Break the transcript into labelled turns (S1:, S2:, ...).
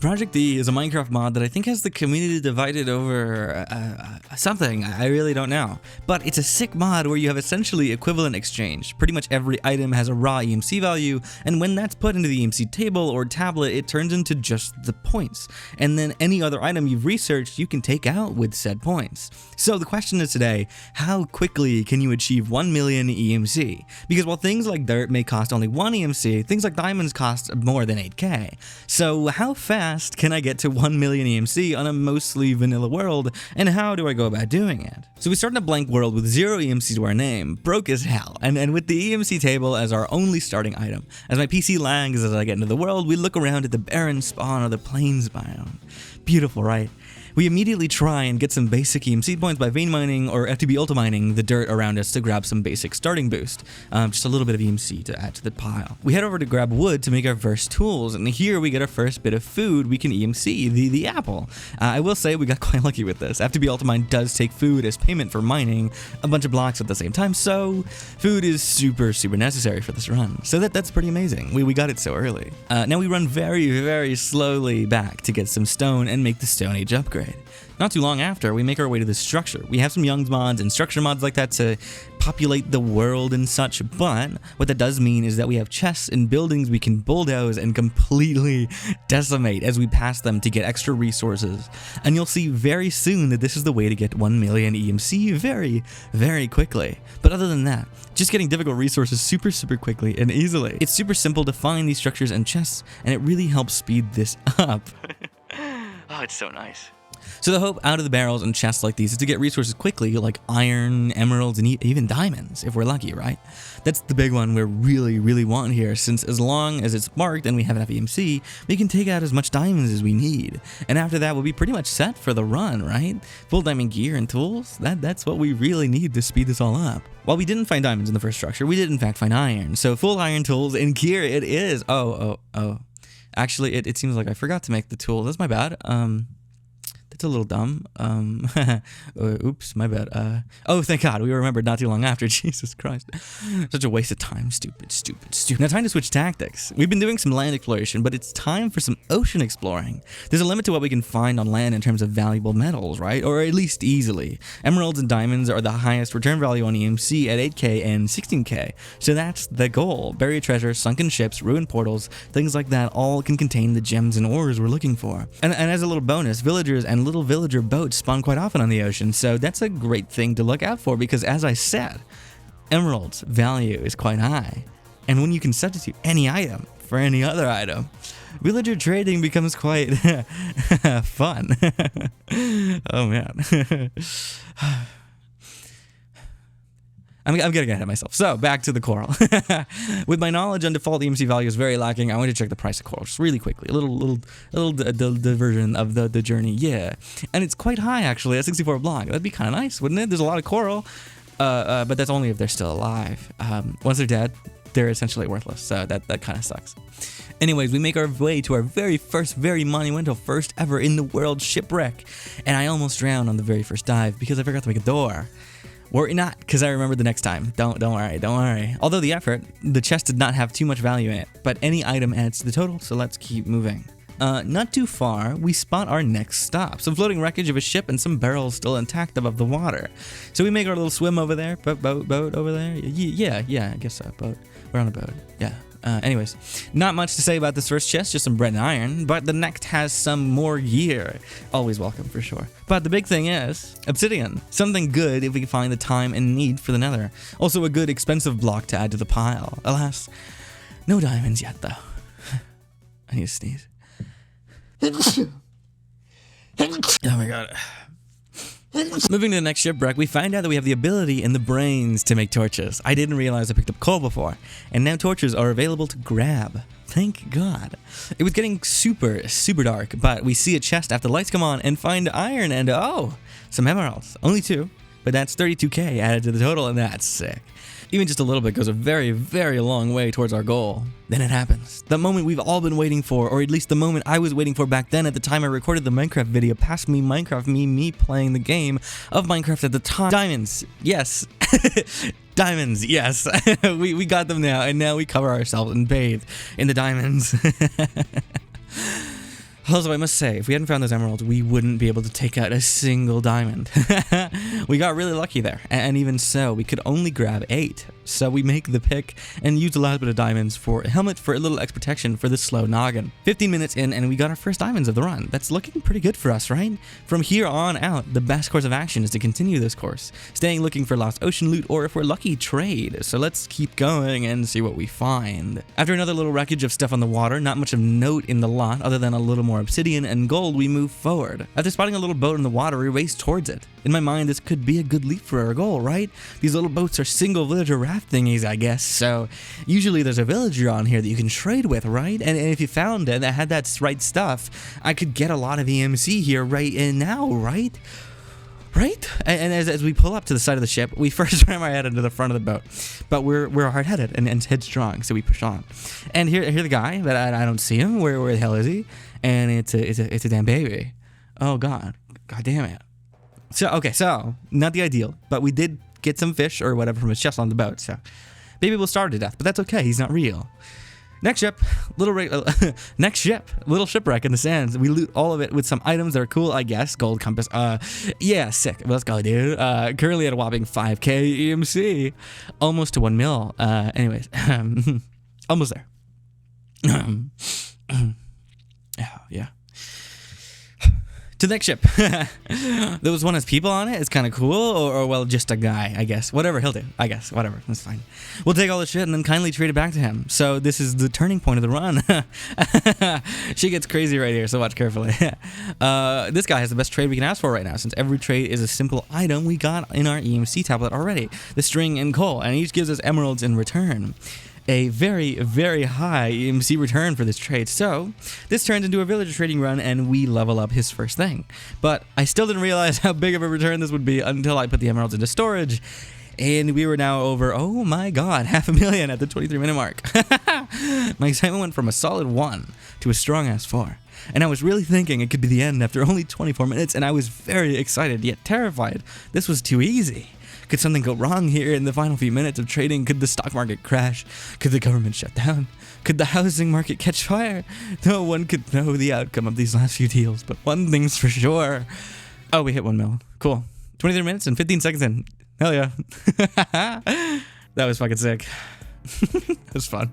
S1: Project E is a Minecraft mod that I think has the community divided over something, I really don't know. But it's a sick mod where you have essentially equivalent exchange. Pretty much every item has a raw EMC value, and when that's put into the EMC table or tablet, it turns into just the points. And then any other item you've researched, you can take out with said points. So the question is today, how quickly can you achieve 1 million EMC? Because while things like dirt may cost only 1 EMC, things like diamonds cost more than 8k. So how fast can I get to 1 million EMC on a mostly vanilla world, and how do I go about doing it? So we start in a blank world with 0 EMC to our name, broke as hell, and with the EMC table as our only starting item. As my PC lags as I get into the world, we look around at the barren spawn or the plains biome. Beautiful, right? We immediately try and get some basic EMC points by vein mining or FTB ultra mining the dirt around us to grab some basic starting boost. Just a little bit of EMC to add to the pile. We head over to grab wood to make our first tools, and here we get our first bit of food we can EMC, the apple. I will say we got quite lucky with this. FTB ultra mine does take food as payment for mining a bunch of blocks at the same time, so food is super necessary for this run. So that's pretty amazing. We got it so early. Now we run very slowly back to get some stone and make the Stone Age upgrade. Not too long after, we make our way to the structure. We have some Young's mods and structure mods like that to populate the world and such, but what that does mean is that we have chests and buildings we can bulldoze and completely decimate as we pass them to get extra resources. And you'll see very soon that this is the way to get 1 million EMC very quickly. But other than that, just getting difficult resources super quickly and easily. It's super simple to find these structures and chests, and it really helps speed this up. Oh, it's so nice. So the hope out of the barrels and chests like these is to get resources quickly, like iron, emeralds, and even diamonds, if we're lucky, right? That's the big one we really want here, since as long as it's marked and we have enough EMC, we can take out as much diamonds as we need. And after that, we'll be pretty much set for the run, right? Full diamond gear and tools, that's what we really need to speed this all up. While we didn't find diamonds in the first structure, we did in fact find iron. So full iron tools and gear it is. Oh. Actually, it seems like I forgot to make the tool. That's my bad. It's a little dumb. Oops, my bad. Oh, thank God, we remembered not too long after. Jesus Christ. Such a waste of time. Stupid. Now time to switch tactics. We've been doing some land exploration, but it's time for some ocean exploring. There's a limit to what we can find on land in terms of valuable metals, right? Or at least easily. Emeralds and diamonds are the highest return value on EMC at 8k and 16k. So that's the goal. Buried treasure, sunken ships, ruined portals, things like that all can contain the gems and ores we're looking for. And as a little bonus, villagers and little villager boats spawn quite often on the ocean, so that's a great thing to look out for because, as I said, emeralds value is quite high, and when you can substitute any item for any other item, villager trading becomes quite fun. Oh man. I'm getting ahead of myself. So, back to the coral. With my knowledge on default EMC values very lacking, I want to check the price of coral just really quickly. A little diversion of the journey, yeah. And it's quite high, actually, at 64 block. That'd be kind of nice, wouldn't it? There's a lot of coral, but that's only if they're still alive. Once they're dead, they're essentially worthless, so that kind of sucks. Anyways, we make our way to our very monumental first ever in the world shipwreck. And I almost drowned on the very first dive because I forgot to make a door. Worry not, because I remembered the next time. Don't worry. Although the chest did not have too much value in it, but any item adds to the total, so let's keep moving. Not too far, we spot our next stop. Some floating wreckage of a ship and some barrels still intact above the water. So we make our little swim over there. Boat over there? Yeah, I guess so. Boat. We're on a boat. Yeah. Anyways, not much to say about this first chest, just some bread and iron, but the next has some more gear. Always welcome, for sure. But the big thing is obsidian. Something good if we can find the time and need for the nether. Also a good expensive block to add to the pile. Alas, no diamonds yet, though. I need to sneeze. Oh my God. Moving to the next shipwreck, we find out that we have the ability and the brains to make torches. I didn't realize I picked up coal before, and now torches are available to grab. Thank God. It was getting super dark, but we see a chest after the lights come on and find iron and some emeralds. Only 2, but that's 32k added to the total, and that's sick. Even just a little bit goes a very long way towards our goal. Then it happens. The moment we've all been waiting for, or at least the moment I was waiting for back then at the time I recorded the Minecraft video. Past me, Minecraft, me playing the game of Minecraft at the time. Diamonds, yes. Diamonds, yes. we got them now, and now we cover ourselves and bathe in the diamonds. Also, I must say, if we hadn't found those emeralds, we wouldn't be able to take out a single diamond. We got really lucky there, and even so, we could only grab 8. So we make the pick and use the last bit of diamonds for a helmet for a little extra protection for the slow noggin. 15 minutes in, and we got our first diamonds of the run. That's looking pretty good for us, right? From here on out, the best course of action is to continue this course, staying looking for lost ocean loot, or if we're lucky, trade. So let's keep going and see what we find. After another little wreckage of stuff on the water, not much of note in the lot other than a little more obsidian and gold, we move forward. After spotting a little boat in the water, we race towards it. In my mind, this could be a good leap for our goal, right? These little boats are single villager raft thingies, I guess, so usually there's a villager on here that you can trade with, right? And if you found it that had that right stuff, I could get a lot of EMC here right now, right? Right? And as we pull up to the side of the ship, we first ram our head into the front of the boat. But we're hard-headed and headstrong, so we push on. And here the guy, that I don't see him. Where the hell is he? And it's a damn baby. Oh, God. God damn it. So, not the ideal, but we did get some fish or whatever from his chest on the boat, so baby will starve to death, but that's okay, he's not real. Next ship, little shipwreck in the sands. We loot all of it with some items that are cool, I guess. Gold compass, yeah, sick. Let's go, dude. Currently at a whopping 5k EMC, almost to 1 mil. Anyways, almost there. Yeah. To the next ship. There was one with people on it. It's kind of cool. Or, well, just a guy, I guess. Whatever, he'll do. I guess. Whatever. That's fine. We'll take all the shit and then kindly trade it back to him. So this is the turning point of the run. She gets crazy right here, so watch carefully. This guy has the best trade we can ask for right now, since every trade is a simple item we got in our EMC tablet already. The string and coal, and each gives us emeralds in return. A very, very high EMC return for this trade. So this turns into a villager trading run and we level up his first thing. But I still didn't realize how big of a return this would be until I put the emeralds into storage. And we were now over, oh my god, 500,000 at the 23-minute mark. My excitement went from a solid 1 to a strong-ass 4. And I was really thinking it could be the end after only 24 minutes, and I was very excited yet terrified. This was too easy. Could something go wrong here in the final few minutes of trading? Could the stock market crash? Could the government shut down? Could the housing market catch fire? No one could know the outcome of these last few deals, but one thing's for sure. Oh, we hit 1 mil. Cool. 23 minutes and 15 seconds in. Hell yeah. That was fucking sick. It was fun.